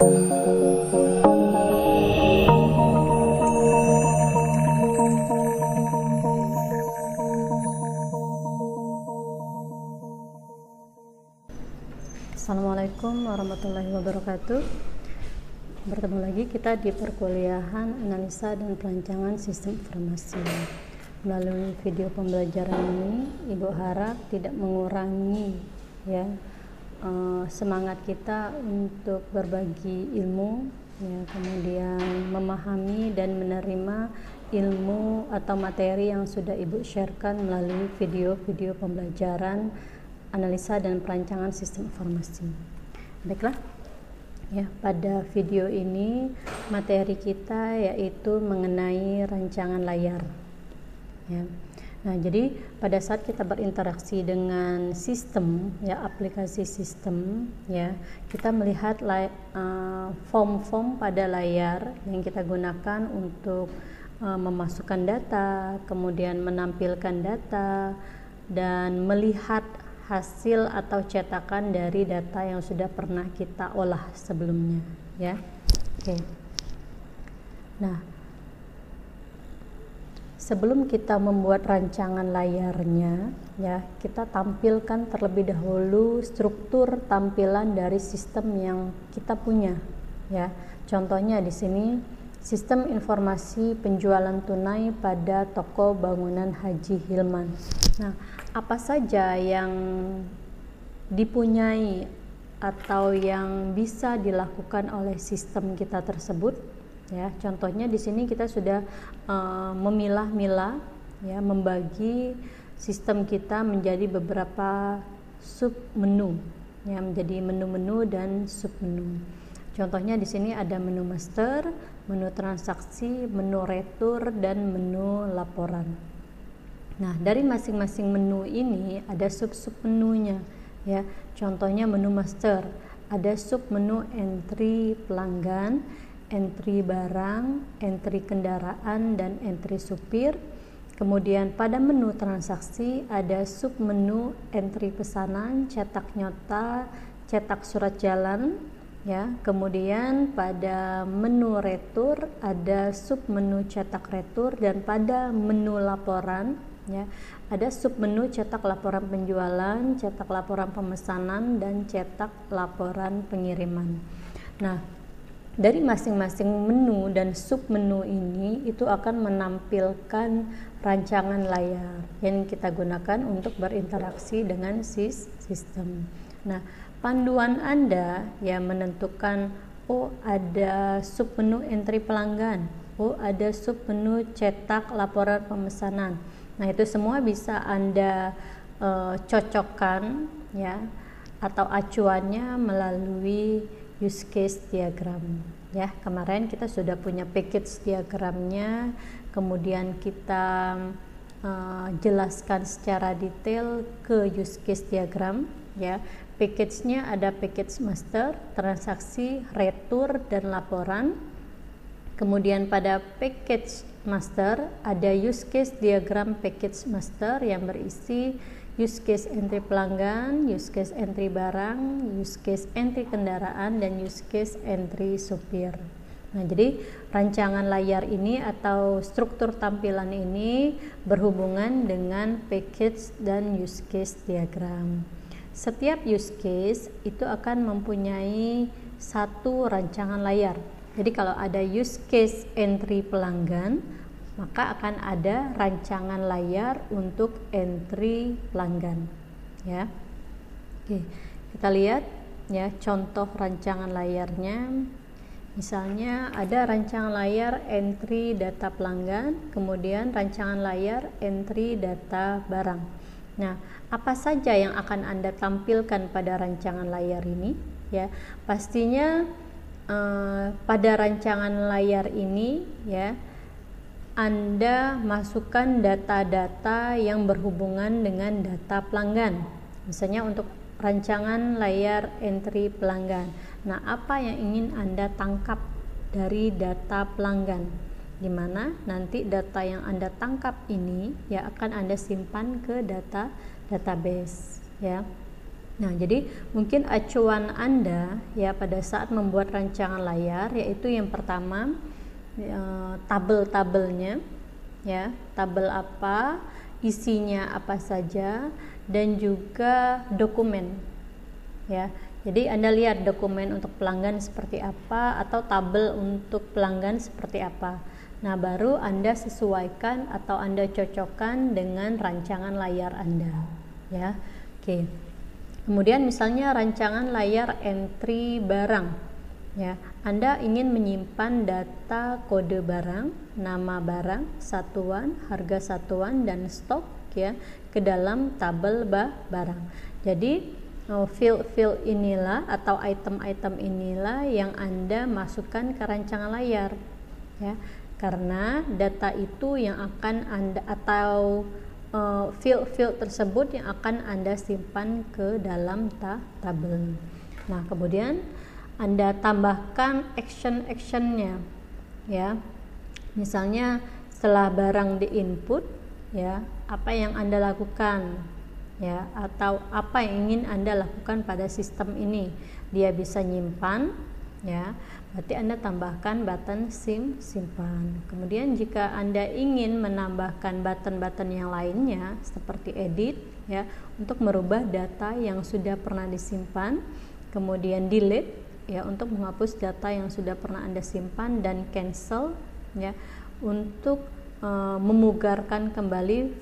Assalamualaikum warahmatullahi wabarakatuh. Bertemu lagi kita di perkuliahan analisa dan perancangan sistem informasi. Melalui video pembelajaran ini, Ibu harap tidak mengurangi semangat kita untuk berbagi ilmu, kemudian memahami dan menerima ilmu atau materi yang sudah Ibu sharekan melalui video-video pembelajaran analisa dan perancangan sistem informasi. Baiklah, pada video ini materi kita yaitu mengenai rancangan layar. Nah, jadi pada saat kita berinteraksi dengan sistem, aplikasi sistem, kita melihat form-form pada layar yang kita gunakan untuk memasukkan data, kemudian menampilkan data, dan melihat hasil atau cetakan dari data yang sudah pernah kita olah sebelumnya, Oke. Nah, sebelum kita membuat rancangan layarnya, kita tampilkan terlebih dahulu struktur tampilan dari sistem yang kita punya, Contohnya di sini sistem informasi penjualan tunai pada toko bangunan Haji Hilman. Nah, apa saja yang dipunyai atau yang bisa dilakukan oleh sistem kita tersebut? Contohnya di sini kita sudah memilah-milah, membagi sistem kita menjadi beberapa sub menu, menjadi menu-menu dan sub menu. Contohnya di sini ada menu master, menu transaksi, menu retur, dan menu laporan. Nah, dari masing-masing menu ini ada sub-sub menunya, Contohnya menu master, ada sub menu entry pelanggan, entry barang, entry kendaraan, dan entry supir. Kemudian pada menu transaksi ada sub menu entry pesanan, cetak nyota, cetak surat jalan, Kemudian pada menu retur ada sub menu cetak retur, dan pada menu laporan ada sub menu cetak laporan penjualan, cetak laporan pemesanan, dan cetak laporan pengiriman. Nah, dari masing-masing menu dan sub menu ini itu akan menampilkan rancangan layar yang kita gunakan untuk berinteraksi dengan sistem. Nah, panduan Anda menentukan ada sub menu entry pelanggan, ada sub menu cetak laporan pemesanan. Nah, itu semua bisa Anda cocokkan atau acuannya melalui use case diagram. Kemarin kita sudah punya package diagramnya, kemudian kita jelaskan secara detail ke use case diagram, Package-nya ada package master, transaksi, retur, dan laporan. Kemudian pada package master ada use case diagram package master yang berisi use case entry pelanggan, use case entry barang, use case entry kendaraan, dan use case entry supir. Nah, jadi rancangan layar ini atau struktur tampilan ini berhubungan dengan package dan use case diagram. Setiap use case itu akan mempunyai satu rancangan layar. Jadi kalau ada use case entry pelanggan, maka akan ada rancangan layar untuk entry pelanggan. Oke, kita lihat contoh rancangan layarnya. Misalnya ada rancangan layar entry data pelanggan, kemudian rancangan layar entry data barang. Nah, apa saja yang akan Anda tampilkan pada rancangan layar ini? Pastinya pada rancangan layar ini Anda masukkan data-data yang berhubungan dengan data pelanggan. Misalnya untuk rancangan layar entry pelanggan. Nah, apa yang ingin Anda tangkap dari data pelanggan? Di mana nanti data yang Anda tangkap ini akan Anda simpan ke database. Nah, jadi mungkin acuan Anda ya pada saat membuat rancangan layar yaitu yang pertama tabel-tabelnya ya, tabel apa, isinya apa saja, dan juga dokumen ya. Jadi Anda lihat dokumen untuk pelanggan seperti apa atau tabel untuk pelanggan seperti apa. Nah, baru Anda sesuaikan atau Anda cocokkan dengan rancangan layar Anda ya. Oke. Kemudian misalnya rancangan layar entry barang ya. Anda ingin menyimpan data kode barang, nama barang, satuan, harga satuan, dan stok ya ke dalam tabel barang. Jadi field inilah atau item-item inilah yang Anda masukkan ke rancangan layar ya. Karena data itu yang akan Anda atau field tersebut yang akan Anda simpan ke dalam tabel. Nah, kemudian Anda tambahkan action-actionnya ya. Misalnya setelah barang di input ya, apa yang Anda lakukan ya, atau apa yang ingin Anda lakukan pada sistem ini. Dia bisa nyimpan ya, berarti Anda tambahkan button simpan. Kemudian jika Anda ingin menambahkan button-button yang lainnya seperti edit ya, untuk merubah data yang sudah pernah disimpan, kemudian delete ya, untuk menghapus data yang sudah pernah Anda simpan, dan cancel ya, untuk memugarkan kembali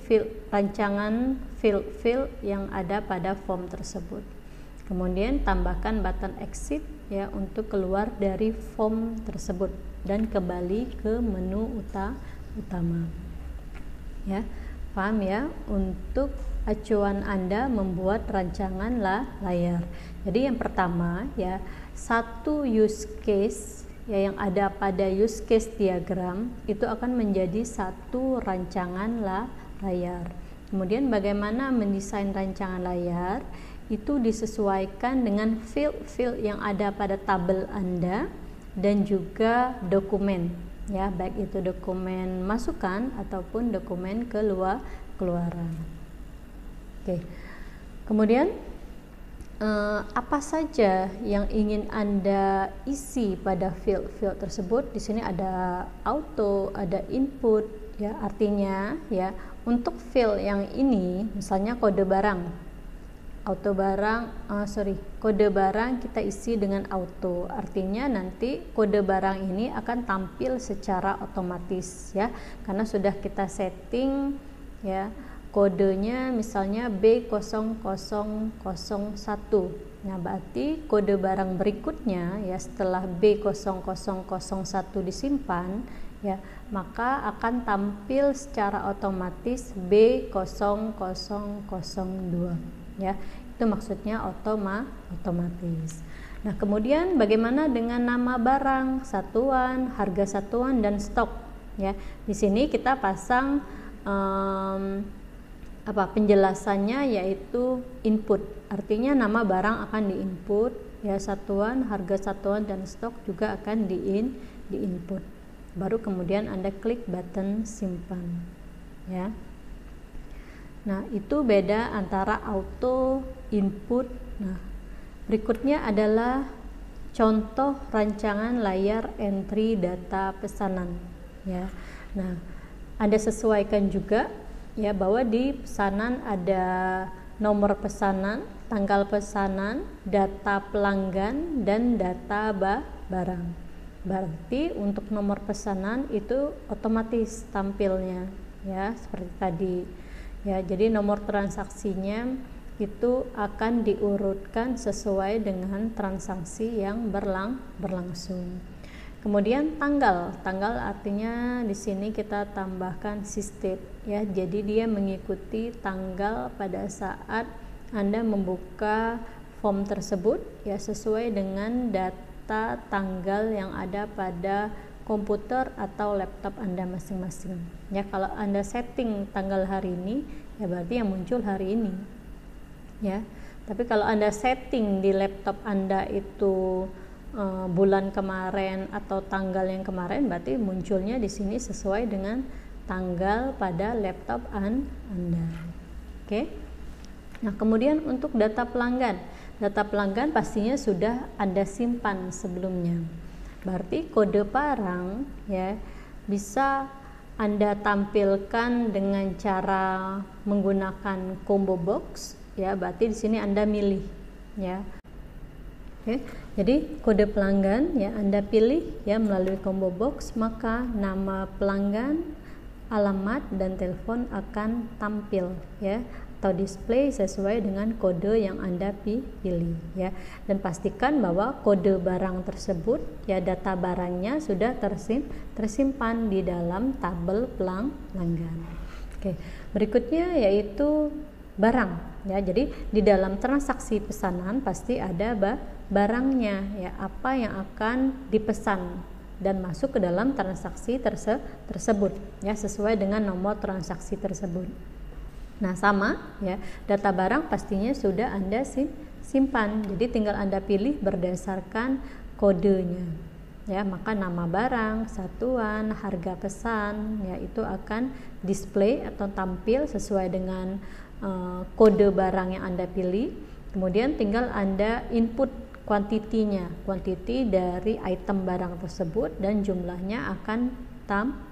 rancangan field yang ada pada form tersebut. Kemudian tambahkan button exit ya, untuk keluar dari form tersebut dan kembali ke menu utama ya. Paham ya untuk acuan Anda membuat rancangan layar. Jadi yang pertama ya, satu use case ya yang ada pada use case diagram itu akan menjadi satu rancangan layar. Kemudian bagaimana mendesain rancangan layar itu disesuaikan dengan field-field yang ada pada tabel Anda dan juga dokumen ya, baik itu dokumen masukan ataupun dokumen keluaran. Oke. Kemudian apa saja yang ingin Anda isi pada field-field tersebut? Di sini ada auto, ada input ya, artinya ya untuk field yang ini misalnya kode barang. Kode barang kita isi dengan auto, artinya nanti kode barang ini akan tampil secara otomatis ya, karena sudah kita setting ya kodenya misalnya B0001. Nah, berarti kode barang berikutnya ya setelah B0001 disimpan ya, maka akan tampil secara otomatis B0002 ya. Itu maksudnya otomatis. Nah, kemudian bagaimana dengan nama barang, satuan, harga satuan, dan stok ya. Di sini kita pasang penjelasannya yaitu input, artinya nama barang akan diinput ya, satuan, harga satuan, dan stok juga akan diinput. Baru kemudian Anda klik button simpan ya. Nah, itu beda antara auto, input. Nah, berikutnya adalah contoh rancangan layar entry data pesanan ya. Nah, Anda sesuaikan juga ya bahwa di pesanan ada nomor pesanan, tanggal pesanan, data pelanggan, dan data barang. Berarti untuk nomor pesanan itu otomatis tampilnya ya seperti tadi ya. Jadi nomor transaksinya itu akan diurutkan sesuai dengan transaksi yang berlangsung. Kemudian tanggal artinya di sini kita tambahkan sistem ya. Jadi dia mengikuti tanggal pada saat Anda membuka form tersebut ya, sesuai dengan data tanggal yang ada pada komputer atau laptop Anda masing-masing. Ya, kalau Anda setting tanggal hari ini ya berarti yang muncul hari ini. Ya. Tapi kalau Anda setting di laptop Anda itu bulan kemarin atau tanggal yang kemarin, berarti munculnya di sini sesuai dengan tanggal pada laptop Anda. Oke. Nah, kemudian untuk data pelanggan pastinya sudah Anda simpan sebelumnya. Berarti kode parang ya bisa Anda tampilkan dengan cara menggunakan combo box ya, berarti di sini Anda milih ya. Oke, jadi kode pelanggan ya Anda pilih ya melalui combo box, maka nama pelanggan, alamat dan telepon akan tampil ya atau display sesuai dengan kode yang Anda pilih ya. Dan pastikan bahwa kode barang tersebut ya, data barangnya sudah tersimpan di dalam tabel pelanggan. Oke, berikutnya yaitu barang ya. Jadi di dalam transaksi pesanan pasti ada barangnya ya, apa yang akan dipesan dan masuk ke dalam transaksi tersebut ya, sesuai dengan nomor transaksi tersebut. Nah, sama ya, data barang pastinya sudah Anda simpan. Jadi tinggal Anda pilih berdasarkan kodenya. Ya, maka nama barang, satuan, harga pesan ya itu akan display atau tampil sesuai dengan kode barang yang Anda pilih. Kemudian tinggal Anda input kuantitinya, kuantiti dari item barang tersebut, dan jumlahnya akan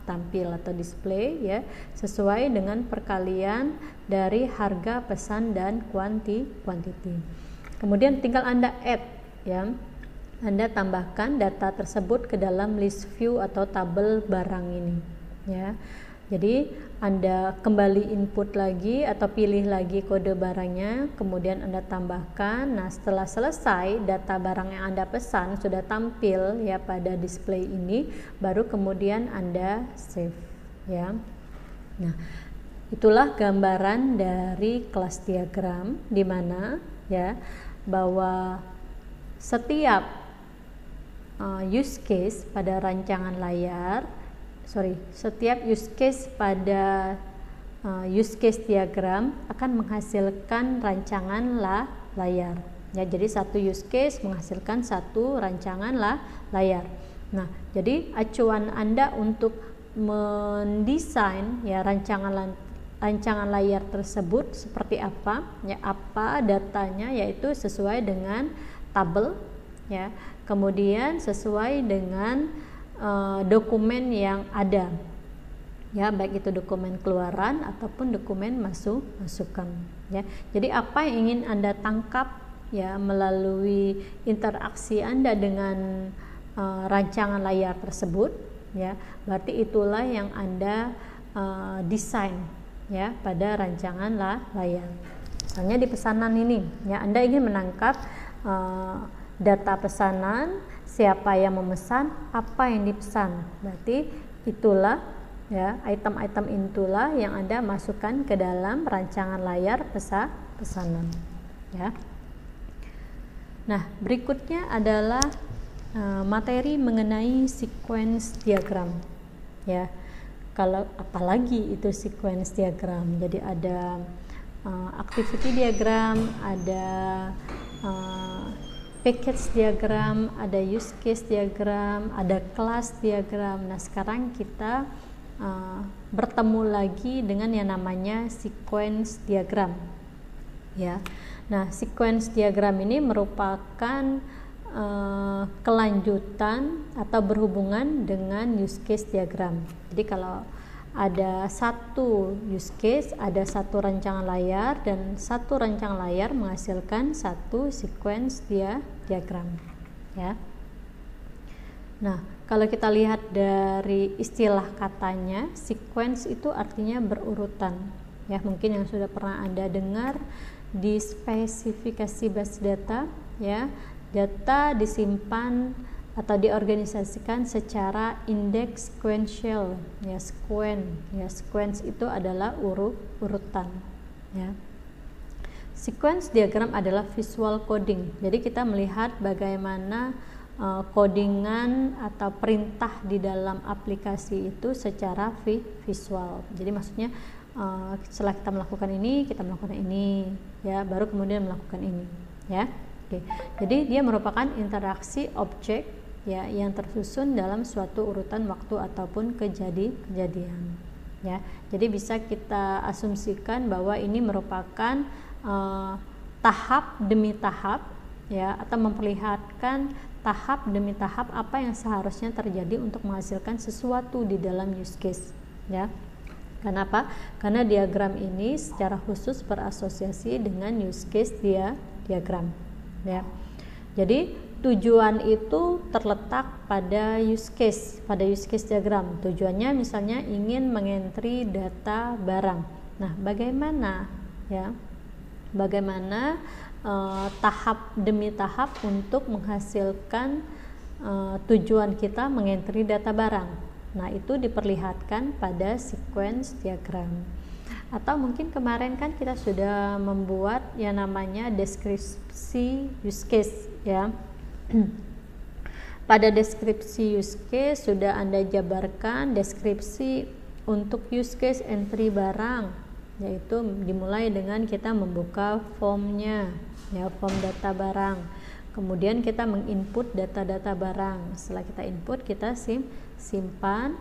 tampil atau display ya sesuai dengan perkalian dari harga pesan dan kuantiti. Kemudian tinggal Anda add ya. Anda tambahkan data tersebut ke dalam list view atau tabel barang ini ya. Jadi Anda kembali input lagi atau pilih lagi kode barangnya, kemudian Anda tambahkan. Nah, setelah selesai data barang yang Anda pesan sudah tampil ya pada display ini, baru kemudian Anda save ya. Nah, itulah gambaran dari kelas diagram di mana ya bahwa setiap use case pada rancangan layar setiap use case pada use case diagram akan menghasilkan rancangan layar ya. Jadi satu use case menghasilkan satu rancangan layar. Nah, jadi acuan Anda untuk mendesain ya rancangan layar tersebut seperti apa ya, apa datanya, yaitu sesuai dengan tabel ya, kemudian sesuai dengan dokumen yang ada ya, baik itu dokumen keluaran ataupun dokumen masukan ya. Jadi apa yang ingin Anda tangkap ya melalui interaksi Anda dengan rancangan layar tersebut ya, berarti itulah yang Anda desain ya pada rancangan layar. Misalnya di pesanan ini ya, Anda ingin menangkap data pesanan, siapa yang memesan, apa yang dipesan. Berarti itulah ya, item-item itulah yang Anda masukkan ke dalam rancangan layar pesanan ya. Nah, berikutnya adalah materi mengenai sequence diagram ya. Kalau apalagi itu sequence diagram. Jadi ada activity diagram, ada package diagram, ada use case diagram, ada class diagram. Nah, sekarang kita bertemu lagi dengan yang namanya sequence diagram ya. Nah, sequence diagram ini merupakan kelanjutan atau berhubungan dengan use case diagram. Jadi kalau ada satu use case, ada satu rancangan layar, dan satu rancangan layar menghasilkan satu sequence diagram ya. Nah, kalau kita lihat dari istilah katanya, sequence itu artinya berurutan ya. Mungkin yang sudah pernah Anda dengar di spesifikasi base data ya, data disimpan atau diorganisasikan secara indeks sequential ya. Sequence itu adalah urutan ya. Sequence diagram adalah visual coding. Jadi kita melihat bagaimana codingan atau perintah di dalam aplikasi itu secara visual. Jadi maksudnya setelah kita melakukan ini ya, baru kemudian melakukan ini ya. Oke. Jadi dia merupakan interaksi objek ya yang tersusun dalam suatu urutan waktu ataupun kejadian ya. Jadi bisa kita asumsikan bahwa ini merupakan tahap demi tahap, ya, atau memperlihatkan tahap demi tahap apa yang seharusnya terjadi untuk menghasilkan sesuatu di dalam use case, ya. Kenapa? Karena diagram ini secara khusus berasosiasi dengan use case diagram, ya. Jadi tujuan itu terletak pada use case diagram. Tujuannya misalnya ingin mengentry data barang. Nah, bagaimana, ya? Bagaimana tahap demi tahap untuk menghasilkan tujuan kita mengentry data barang. Nah, itu diperlihatkan pada sequence diagram. Atau mungkin kemarin kan kita sudah membuat yang namanya deskripsi use case, ya. Pada deskripsi use case sudah Anda jabarkan deskripsi untuk use case entry barang, yaitu dimulai dengan kita membuka formnya, ya, form data barang. Kemudian kita menginput data-data barang. Setelah kita input, kita simpan,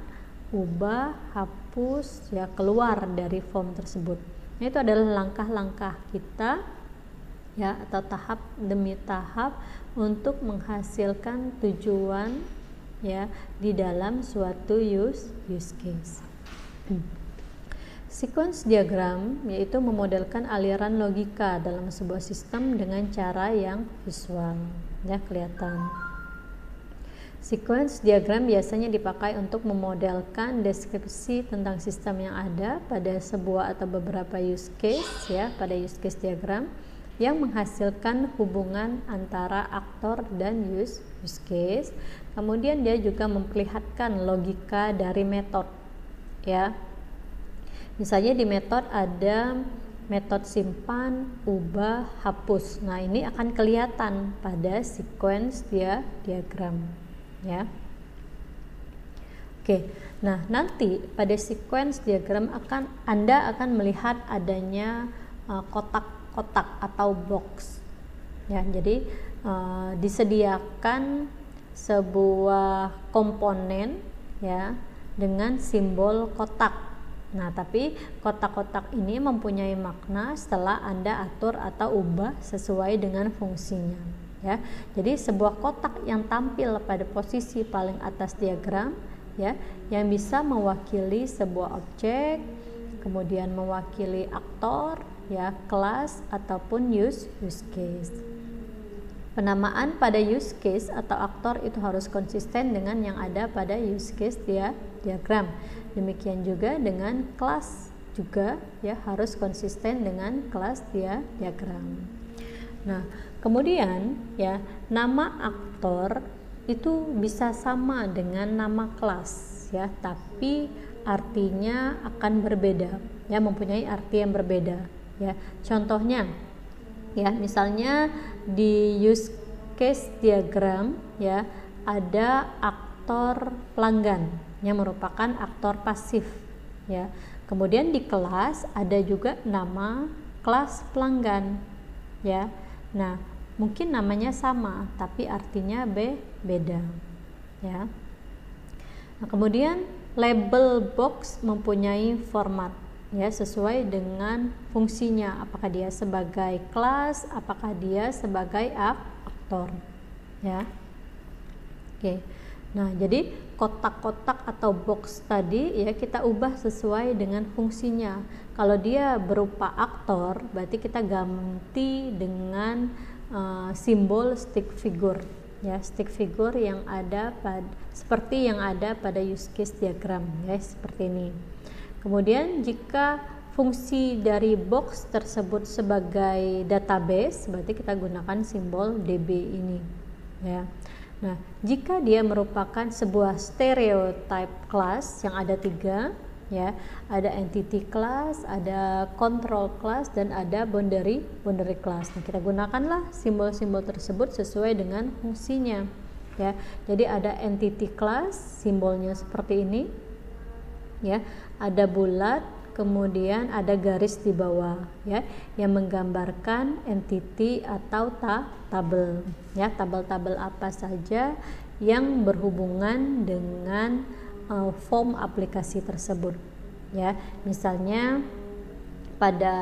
ubah, hapus, ya, keluar dari form tersebut. Nah, itu adalah langkah-langkah kita, ya, atau tahap demi tahap untuk menghasilkan tujuan, ya, di dalam suatu use case. Sequence diagram yaitu memodelkan aliran logika dalam sebuah sistem dengan cara yang visual, ya, kelihatan. Sequence diagram biasanya dipakai untuk memodelkan deskripsi tentang sistem yang ada pada sebuah atau beberapa use case, ya, pada use case diagram yang menghasilkan hubungan antara aktor dan use case. Kemudian dia juga memperlihatkan logika dari metode, ya. Misalnya di metode ada metode simpan, ubah, hapus. Nah, ini akan kelihatan pada sequence diagram, ya. Oke. Nah, nanti pada sequence diagram Anda akan melihat adanya kotak-kotak atau box. Ya, jadi disediakan sebuah komponen, ya, dengan simbol kotak. Nah, tapi kotak-kotak ini mempunyai makna setelah Anda atur atau ubah sesuai dengan fungsinya, ya. Jadi sebuah kotak yang tampil pada posisi paling atas diagram, ya, yang bisa mewakili sebuah objek, kemudian mewakili aktor, ya, kelas ataupun use case. Penamaan pada use case atau aktor itu harus konsisten dengan yang ada pada use case diagram. Demikian juga dengan kelas juga, ya, harus konsisten dengan kelas diagram. Nah, kemudian, ya, nama aktor itu bisa sama dengan nama kelas, ya, tapi artinya akan berbeda, ya, mempunyai arti yang berbeda, ya. Contohnya, ya, misalnya di use case diagram, ya, ada aktor pelanggan yang merupakan aktor pasif, ya. Kemudian di kelas ada juga nama kelas pelanggan, ya. Nah, mungkin namanya sama tapi artinya beda, ya. Nah, kemudian label box mempunyai format, ya, sesuai dengan fungsinya, apakah dia sebagai kelas, apakah dia sebagai aktor, ya. Oke. Nah, jadi kotak-kotak atau box tadi, ya, kita ubah sesuai dengan fungsinya. Kalau dia berupa aktor, berarti kita ganti dengan simbol stick figure, ya, stick figure yang ada seperti yang ada pada use case diagram, ya, seperti ini. Kemudian jika fungsi dari box tersebut sebagai database, berarti kita gunakan simbol DB ini, ya. Nah, jika dia merupakan sebuah stereotype class yang ada 3, ya, ada entity class, ada control class, dan ada boundary class. Nah, kita gunakanlah simbol-simbol tersebut sesuai dengan fungsinya, ya. Jadi ada entity class, simbolnya seperti ini, ya, ada bulat, kemudian ada garis di bawah, ya, yang menggambarkan entity atau tabel, ya, tabel-tabel apa saja yang berhubungan dengan form aplikasi tersebut, ya. Misalnya pada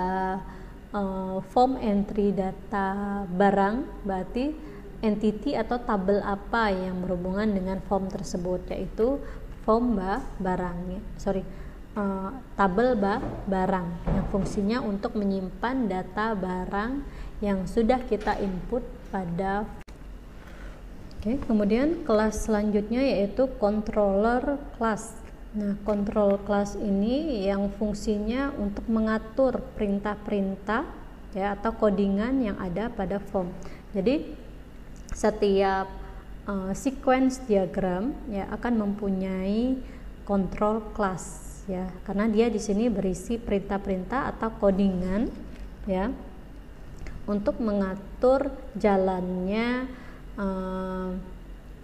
form entry data barang, berarti entity atau tabel apa yang berhubungan dengan form tersebut, yaitu form barang, tabel barang yang fungsinya untuk menyimpan data barang yang sudah kita input pada. Oke, kemudian kelas selanjutnya yaitu controller class. Nah, control class ini yang fungsinya untuk mengatur perintah-perintah ya atau codingan yang ada pada form. Jadi setiap sequence diagram ya akan mempunyai control class ya, karena dia di sini berisi perintah-perintah atau codingan ya untuk mengatur jalannya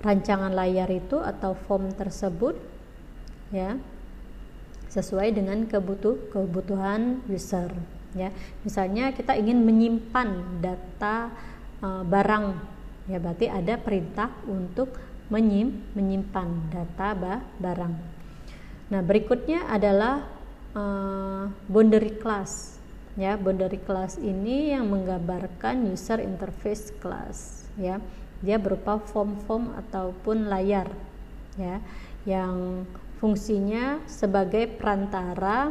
rancangan layar itu atau form tersebut ya sesuai dengan kebutuhan user ya. Misalnya kita ingin menyimpan data barang ya, berarti ada perintah untuk menyimpan data barang. Nah, berikutnya adalah boundary class ya. Boundary class ini yang menggambarkan user interface class ya. Dia berupa form-form ataupun layar ya yang fungsinya sebagai perantara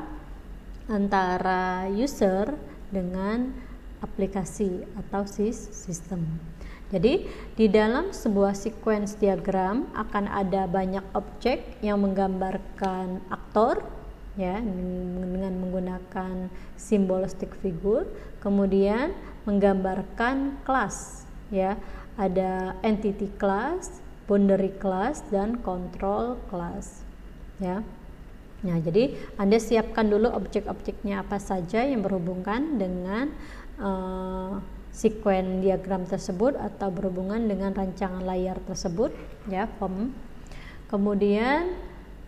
antara user dengan aplikasi atau sistem. Jadi di dalam sebuah sequence diagram akan ada banyak objek yang menggambarkan aktor ya dengan menggunakan simbol stick figure, kemudian menggambarkan kelas ya, ada entity class, boundary class, dan control class ya. Nah, jadi Anda siapkan dulu objek-objeknya apa saja yang berhubungan dengan sequence diagram tersebut atau berhubungan dengan rancangan layar tersebut ya, form. Kemudian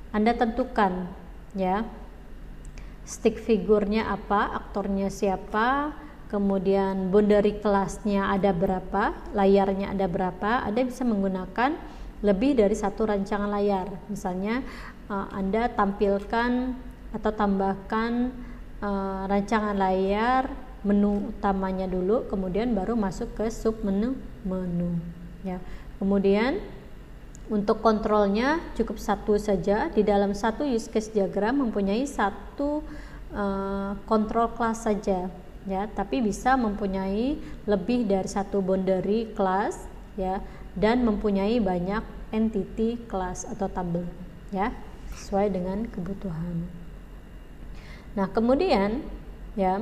Anda tentukan ya stick figurnya apa, aktornya siapa, kemudian boundary class-nya ada berapa, layarnya ada berapa. Anda bisa menggunakan lebih dari satu rancangan layar. Misalnya Anda tampilkan atau tambahkan rancangan layar menu utamanya dulu, kemudian baru masuk ke sub menu ya. Kemudian untuk kontrolnya cukup satu saja. Di dalam satu use case diagram mempunyai satu control class saja ya, tapi bisa mempunyai lebih dari satu boundary class ya, dan mempunyai banyak entity class atau tabel ya, sesuai dengan kebutuhan. Nah, kemudian ya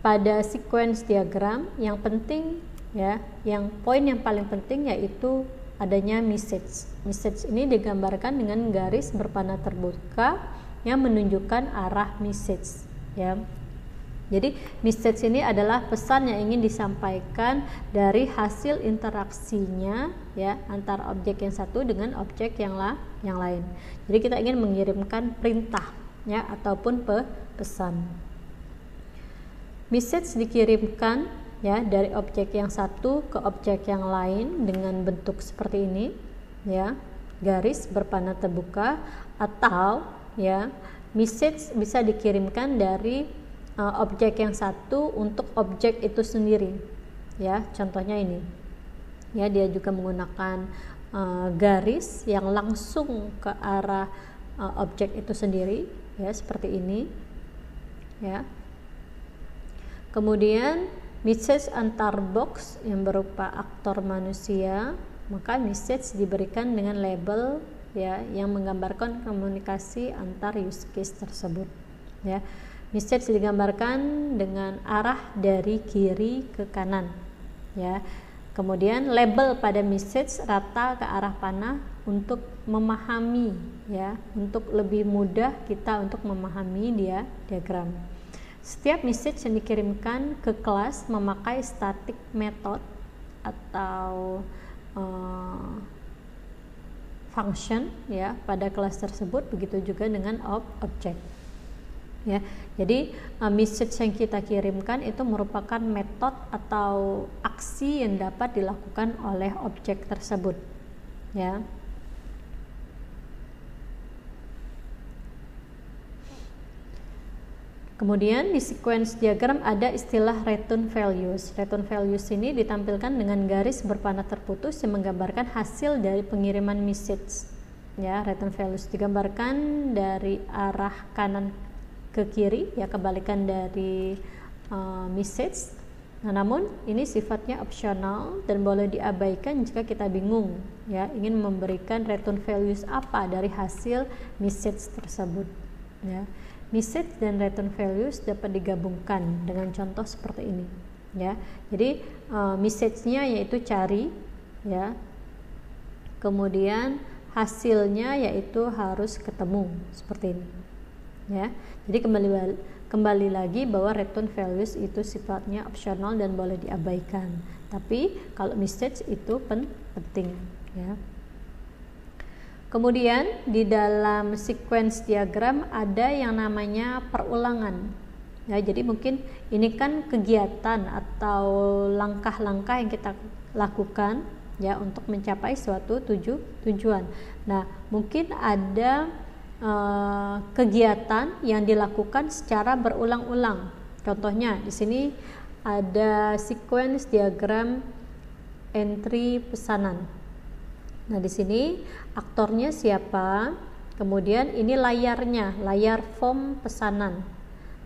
pada sequence diagram yang penting ya, yang poin yang paling penting yaitu adanya message. Message ini digambarkan dengan garis berpanah terbuka yang menunjukkan arah message ya. Jadi message ini adalah pesan yang ingin disampaikan dari hasil interaksinya ya antara objek yang satu dengan objek yang lain. Jadi kita ingin mengirimkan perintah ya ataupun pesan. Message dikirimkan ya dari objek yang satu ke objek yang lain dengan bentuk seperti ini ya, garis berpanah terbuka, atau ya message bisa dikirimkan dari objek yang satu untuk objek itu sendiri ya. Contohnya ini ya, dia juga menggunakan garis yang langsung ke arah objek itu sendiri ya, seperti ini ya. Kemudian message antar box yang berupa aktor manusia, maka message diberikan dengan label ya yang menggambarkan komunikasi antar use case tersebut ya. Message digambarkan dengan arah dari kiri ke kanan ya. Kemudian label pada message rata ke arah panah untuk memahami ya, untuk lebih mudah kita untuk memahami diagram. Setiap message yang dikirimkan ke kelas memakai static method atau function ya pada kelas tersebut, begitu juga dengan objek ya. Jadi message yang kita kirimkan itu merupakan metode atau aksi yang dapat dilakukan oleh objek tersebut ya. Kemudian di sequence diagram ada istilah return values. Return values ini ditampilkan dengan garis berpanah terputus yang menggambarkan hasil dari pengiriman message. Ya, return values digambarkan dari arah kanan ke kiri, ya, kebalikan dari message. Nah, namun ini sifatnya opsional dan boleh diabaikan jika kita bingung, ya, ingin memberikan return values apa dari hasil message tersebut. Ya. Message dan return values dapat digabungkan dengan contoh seperti ini, ya. Jadi message-nya yaitu cari, ya. Kemudian hasilnya yaitu harus ketemu, seperti ini, ya. Jadi kembali lagi bahwa return values itu sifatnya opsional dan boleh diabaikan. Tapi kalau message itu penting, ya. Kemudian di dalam sequence diagram ada yang namanya perulangan. Ya, jadi mungkin ini kan kegiatan atau langkah-langkah yang kita lakukan, ya, untuk mencapai suatu tujuan. Nah, mungkin ada kegiatan yang dilakukan secara berulang-ulang. Contohnya di sini ada sequence diagram entry pesanan. Nah, di sini aktornya siapa? Kemudian ini layarnya, layar form pesanan.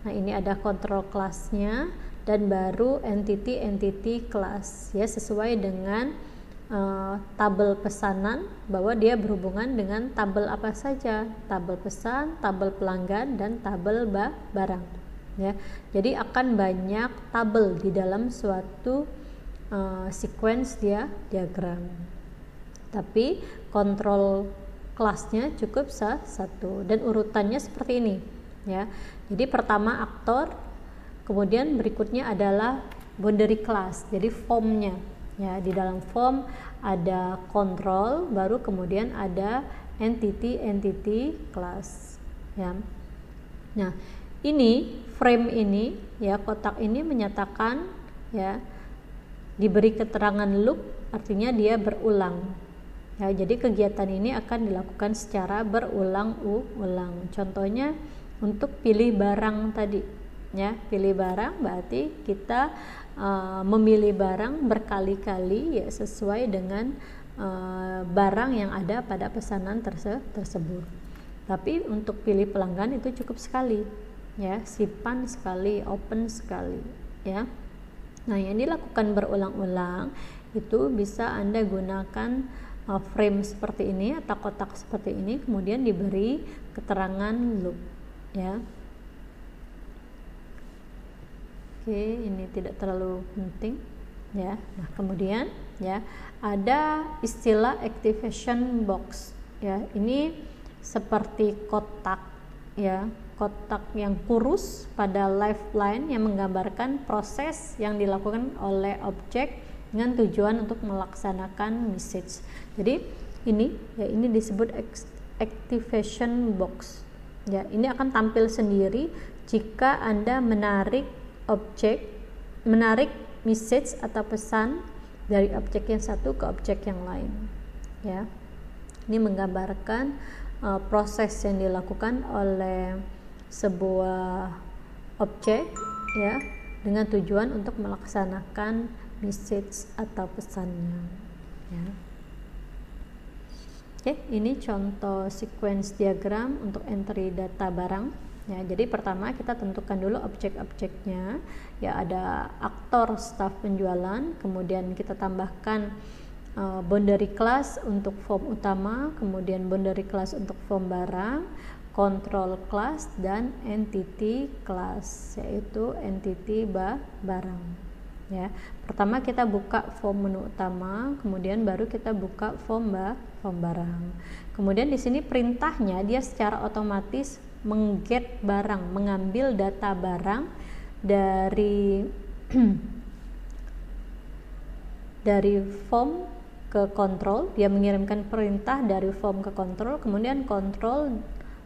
Nah, ini ada control class-nya dan baru entity class, ya, sesuai dengan tabel pesanan, bahwa dia berhubungan dengan tabel apa saja, tabel pesan, tabel pelanggan, dan tabel barang, ya. Jadi akan banyak tabel di dalam suatu sequence diagram. Tapi kontrol kelasnya cukup satu dan urutannya seperti ini, ya. Jadi pertama aktor, kemudian berikutnya adalah boundary class, jadi formnya, ya. Di dalam form ada kontrol, baru kemudian ada entity class, ya. Nah, ini frame ini, ya, kotak ini menyatakan, ya, diberi keterangan loop, artinya dia berulang. Ya, jadi kegiatan ini akan dilakukan secara berulang-ulang. Contohnya untuk pilih barang tadi, ya, pilih barang berarti kita memilih barang berkali-kali, ya, sesuai dengan barang yang ada pada pesanan tersebut. Tapi untuk pilih pelanggan itu cukup sekali, ya, simpan sekali, open sekali, ya. Nah, yang dilakukan berulang-ulang itu bisa Anda gunakan frame seperti ini atau kotak seperti ini, kemudian diberi keterangan loop, ya. Oke, ini tidak terlalu penting, ya. Nah, kemudian, ya, ada istilah activation box, ya. Ini seperti kotak, ya, kotak yang kurus pada lifeline yang menggambarkan proses yang dilakukan oleh objek dengan tujuan untuk melaksanakan message. Jadi ini, ya, ini disebut activation box, ya. Ini akan tampil sendiri jika Anda menarik message atau pesan dari objek yang satu ke objek yang lain, ya. Ini menggambarkan proses yang dilakukan oleh sebuah objek, ya, dengan tujuan untuk melaksanakan message atau pesannya, ya. Oke, ini contoh sequence diagram untuk entry data barang, ya. Jadi pertama kita tentukan dulu objek-objeknya, ya, ada aktor staf penjualan, kemudian kita tambahkan boundary class untuk form utama, kemudian boundary class untuk form barang, control class, dan entity class, yaitu entity barang, ya. Pertama kita buka form menu utama, kemudian baru kita buka form barang. Kemudian di sini perintahnya dia secara otomatis mengget barang, mengambil data barang dari dari form ke kontrol. Dia mengirimkan perintah dari form ke kontrol, kemudian kontrol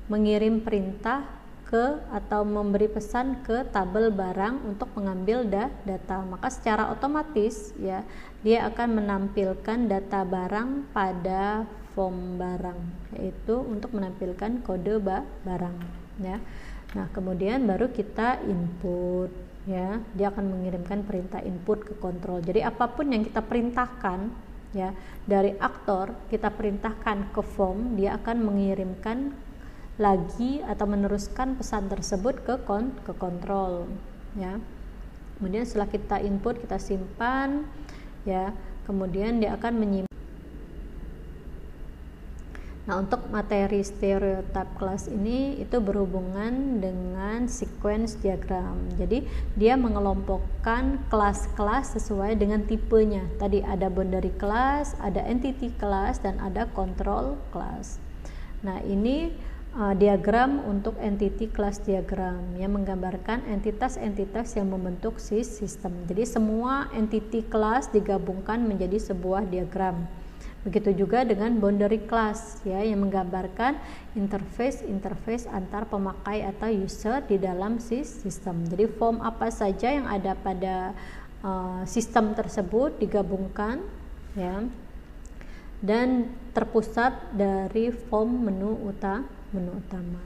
mengirim perintah ke atau memberi pesan ke tabel barang untuk mengambil data. Maka secara otomatis, ya, dia akan menampilkan data barang pada form barang, yaitu untuk menampilkan kode barang, ya. Nah, kemudian baru kita input, ya. Dia akan mengirimkan perintah input ke kontrol. Jadi apapun yang kita perintahkan, ya, dari aktor kita perintahkan ke form, dia akan mengirimkan lagi atau meneruskan pesan tersebut ke kontrol, ya. Kemudian setelah kita input, kita simpan, ya. Kemudian dia akan menyimpan. Nah, untuk materi stereotype class ini itu berhubungan dengan sequence diagram. Jadi dia mengelompokkan kelas-kelas sesuai dengan tipenya. Tadi ada boundary class, ada entity class, dan ada control class. Nah, ini diagram untuk entity class diagram yang menggambarkan entitas-entitas yang membentuk sistem. Jadi semua entity class digabungkan menjadi sebuah diagram. Begitu juga dengan boundary class, ya, yang menggambarkan interface antar pemakai atau user di dalam sistem. Jadi form apa saja yang ada pada sistem tersebut digabungkan, ya, dan terpusat dari form menu utama.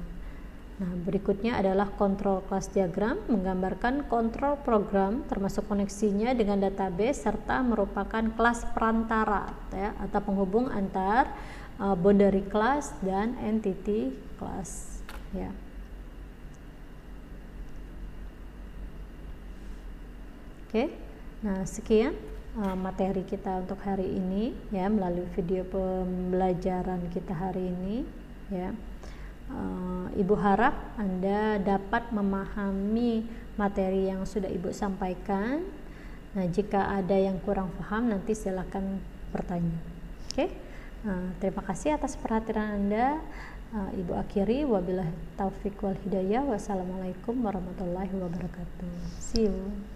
Nah, berikutnya adalah control class diagram, menggambarkan kontrol program termasuk koneksinya dengan database serta merupakan kelas perantara, ya, atau penghubung antar boundary class dan entity class, ya. Oke. Nah, sekian materi kita untuk hari ini, ya, melalui video pembelajaran kita hari ini, ya. Ibu harap Anda dapat memahami materi yang sudah Ibu sampaikan. Nah, jika ada yang kurang paham nanti silakan bertanya. Oke? Terima kasih atas perhatian Anda. Ibu akhiri, wabillahi taufiq wal hidayah. Wassalamualaikum warahmatullahi wabarakatuh. See you.